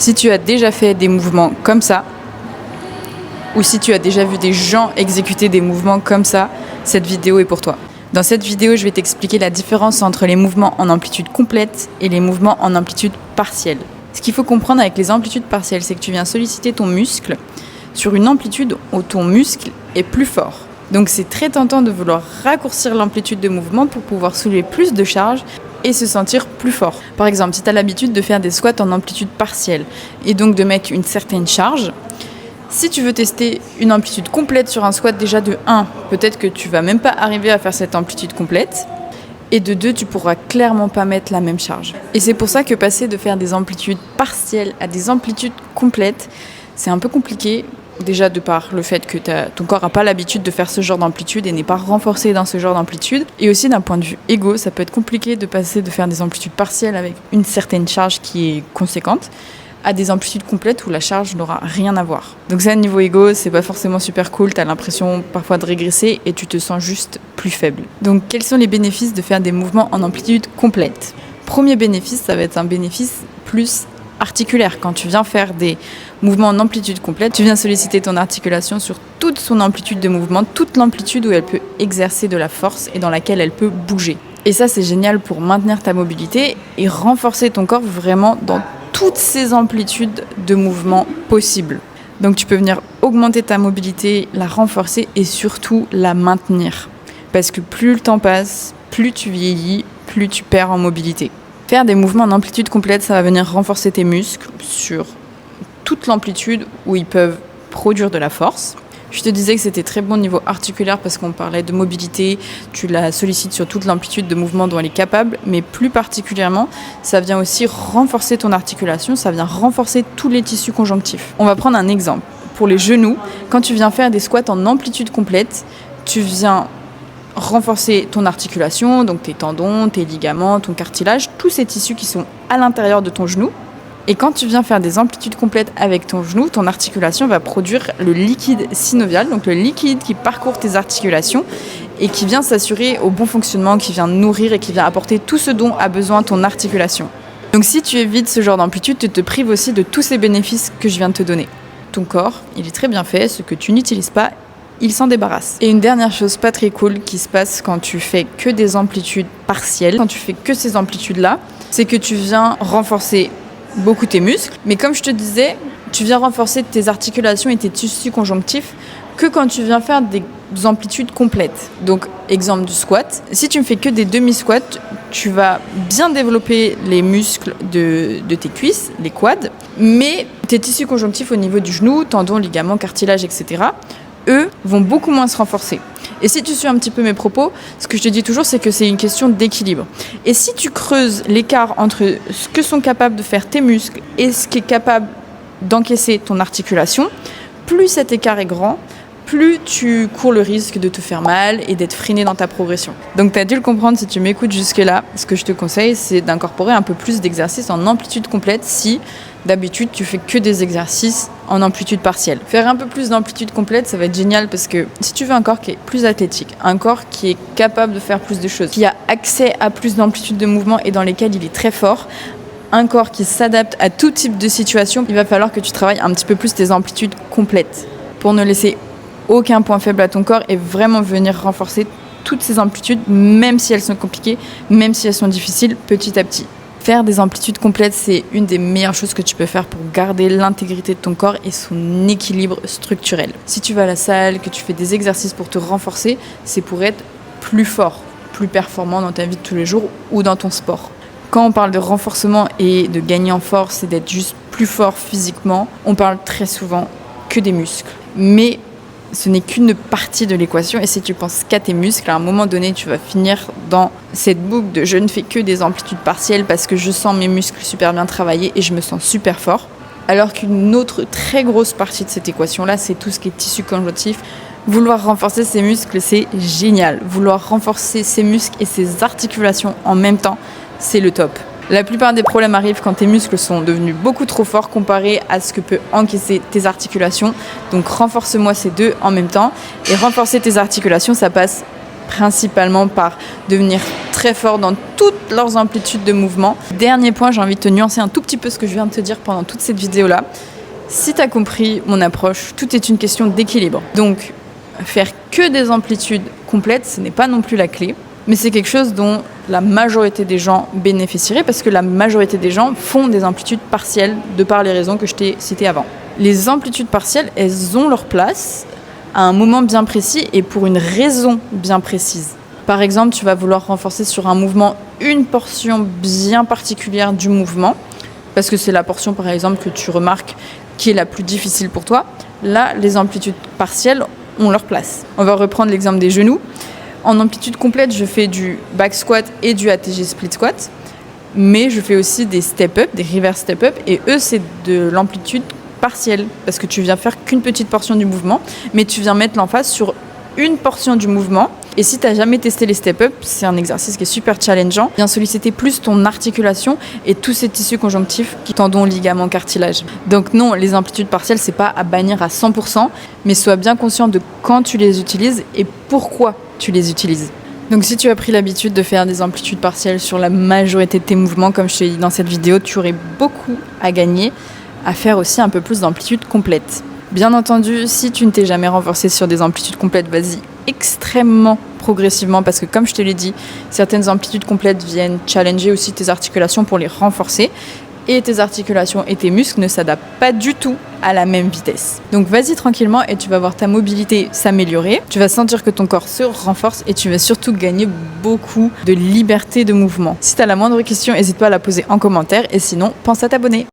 Si tu as déjà fait des mouvements comme ça, ou si tu as déjà vu des gens exécuter des mouvements comme ça, cette vidéo est pour toi. Dans cette vidéo, je vais t'expliquer la différence entre les mouvements en amplitude complète et les mouvements en amplitude partielle. Ce qu'il faut comprendre avec les amplitudes partielles, c'est que tu viens solliciter ton muscle sur une amplitude où ton muscle est plus fort. Donc c'est très tentant de vouloir raccourcir l'amplitude de mouvement pour pouvoir soulever plus de charge et se sentir plus fort. Par exemple, si tu as l'habitude de faire des squats en amplitude partielle et donc de mettre une certaine charge, si tu veux tester une amplitude complète sur un squat, déjà de 1, peut-être que tu vas même pas arriver à faire cette amplitude complète. Et de 2, tu pourras clairement pas mettre la même charge. Et c'est pour ça que passer de faire des amplitudes partielles à des amplitudes complètes, c'est un peu compliqué. Déjà de par le fait que ton corps n'a pas l'habitude de faire ce genre d'amplitude et n'est pas renforcé dans ce genre d'amplitude. Et aussi d'un point de vue égo, ça peut être compliqué de passer de faire des amplitudes partielles avec une certaine charge qui est conséquente à des amplitudes complètes où la charge n'aura rien à voir. Donc ça, niveau ego, c'est pas forcément super cool, t'as l'impression parfois de régresser et tu te sens juste plus faible. Donc quels sont les bénéfices de faire des mouvements en amplitude complète ? Premier bénéfice, ça va être un bénéfice plus articulaire. Quand tu viens faire des mouvements en amplitude complète, tu viens solliciter ton articulation sur toute son amplitude de mouvement, toute l'amplitude où elle peut exercer de la force et dans laquelle elle peut bouger. Et ça, c'est génial pour maintenir ta mobilité et renforcer ton corps vraiment dans toutes ces amplitudes de mouvement possibles. Donc tu peux venir augmenter ta mobilité, la renforcer et surtout la maintenir. Parce que plus le temps passe, plus tu vieillis, plus tu perds en mobilité. Faire des mouvements en amplitude complète, ça va venir renforcer tes muscles sur toute l'amplitude où ils peuvent produire de la force. Je te disais que c'était très bon au niveau articulaire parce qu'on parlait de mobilité, tu la sollicites sur toute l'amplitude de mouvement dont elle est capable, mais plus particulièrement, ça vient aussi renforcer ton articulation, ça vient renforcer tous les tissus conjonctifs. On va prendre un exemple. Pour les genoux, quand tu viens faire des squats en amplitude complète, tu viens renforcer ton articulation, donc tes tendons, tes ligaments, ton cartilage, tous ces tissus qui sont à l'intérieur de ton genou. Et quand tu viens faire des amplitudes complètes avec ton genou, ton articulation va produire le liquide synovial, donc le liquide qui parcourt tes articulations et qui vient s'assurer au bon fonctionnement, qui vient nourrir et qui vient apporter tout ce dont a besoin ton articulation. Donc si tu évites ce genre d'amplitude, tu te prives aussi de tous ces bénéfices que je viens de te donner. Ton corps, il est très bien fait, ce que tu n'utilises pas, il s'en débarrasse. Et une dernière chose pas très cool qui se passe quand tu fais que des amplitudes partielles, quand tu fais que ces amplitudes-là, c'est que tu viens renforcer beaucoup tes muscles, mais comme je te disais, tu viens renforcer tes articulations et tes tissus conjonctifs que quand tu viens faire des amplitudes complètes. Donc, exemple du squat, si tu ne fais que des demi-squats, tu vas bien développer les muscles de tes cuisses, les quads, mais tes tissus conjonctifs au niveau du genou, tendons, ligaments, cartilage, etc., eux, vont beaucoup moins se renforcer. Et si tu suis un petit peu mes propos, ce que je te dis toujours, c'est que c'est une question d'équilibre. Et si tu creuses l'écart entre ce que sont capables de faire tes muscles et ce qui est capable d'encaisser ton articulation, plus cet écart est grand, plus tu cours le risque de te faire mal et d'être freiné dans ta progression. Donc tu as dû le comprendre si tu m'écoutes jusque-là. Ce que je te conseille, c'est d'incorporer un peu plus d'exercices en amplitude complète si d'habitude tu fais que des exercices en amplitude partielle. Faire un peu plus d'amplitude complète, ça va être génial parce que si tu veux un corps qui est plus athlétique, un corps qui est capable de faire plus de choses, qui a accès à plus d'amplitude de mouvement et dans lesquels il est très fort, un corps qui s'adapte à tout type de situation, il va falloir que tu travailles un petit peu plus tes amplitudes complètes pour ne laisser aucun point faible à ton corps et vraiment venir renforcer toutes ces amplitudes, même si elles sont compliquées, même si elles sont difficiles, petit à petit. Faire des amplitudes complètes, c'est une des meilleures choses que tu peux faire pour garder l'intégrité de ton corps et son équilibre structurel. Si tu vas à la salle, que tu fais des exercices pour te renforcer, c'est pour être plus fort, plus performant dans ta vie de tous les jours ou dans ton sport. Quand on parle de renforcement et de gagner en force et d'être juste plus fort physiquement, on parle très souvent que des muscles. Mais ce n'est qu'une partie de l'équation et si tu penses qu'à tes muscles, à un moment donné, tu vas finir dans cette boucle de je ne fais que des amplitudes partielles parce que je sens mes muscles super bien travailler et je me sens super fort. Alors qu'une autre très grosse partie de cette équation-là, c'est tout ce qui est tissu conjonctif. Vouloir renforcer ses muscles, c'est génial. Vouloir renforcer ses muscles et ses articulations en même temps, c'est le top. La plupart des problèmes arrivent quand tes muscles sont devenus beaucoup trop forts comparé à ce que peut encaisser tes articulations. Donc renforce-moi ces deux en même temps. Et renforcer tes articulations, ça passe principalement par devenir très fort dans toutes leurs amplitudes de mouvement. Dernier point, j'ai envie de te nuancer un tout petit peu ce que je viens de te dire pendant toute cette vidéo-là. Si tu as compris mon approche, tout est une question d'équilibre. Donc, faire que des amplitudes complètes, ce n'est pas non plus la clé, mais c'est quelque chose dont la majorité des gens bénéficieraient parce que la majorité des gens font des amplitudes partielles de par les raisons que je t'ai citées avant. Les amplitudes partielles, elles ont leur place à un moment bien précis et pour une raison bien précise. Par exemple, tu vas vouloir renforcer sur un mouvement une portion bien particulière du mouvement, parce que c'est la portion, par exemple, que tu remarques qui est la plus difficile pour toi. Là, les amplitudes partielles ont leur place. On va reprendre l'exemple des genoux. En amplitude complète, je fais du back squat et du ATG split squat, mais je fais aussi des step-up, des reverse step-up, et eux, c'est de l'amplitude partielle, parce que tu viens faire qu'une petite portion du mouvement, mais tu viens mettre l'emphase sur une portion du mouvement. Et si tu n'as jamais testé les step-up, c'est un exercice qui est super challengeant. Viens solliciter plus ton articulation et tous ces tissus conjonctifs qui tendons, ligaments, cartilage. Donc non, les amplitudes partielles, c'est pas à bannir à 100%, mais sois bien conscient de quand tu les utilises et pourquoi tu les utilises. Donc si tu as pris l'habitude de faire des amplitudes partielles sur la majorité de tes mouvements, comme je t'ai dit dans cette vidéo, tu aurais beaucoup à gagner à faire aussi un peu plus d'amplitudes complètes. Bien entendu, si tu ne t'es jamais renforcé sur des amplitudes complètes, vas-y extrêmement progressivement parce que comme je te l'ai dit, certaines amplitudes complètes viennent challenger aussi tes articulations pour les renforcer et tes articulations et tes muscles ne s'adaptent pas du tout à la même vitesse. Donc vas-y tranquillement et tu vas voir ta mobilité s'améliorer, tu vas sentir que ton corps se renforce et tu vas surtout gagner beaucoup de liberté de mouvement. Si tu as la moindre question, n'hésite pas à la poser en commentaire et sinon, pense à t'abonner.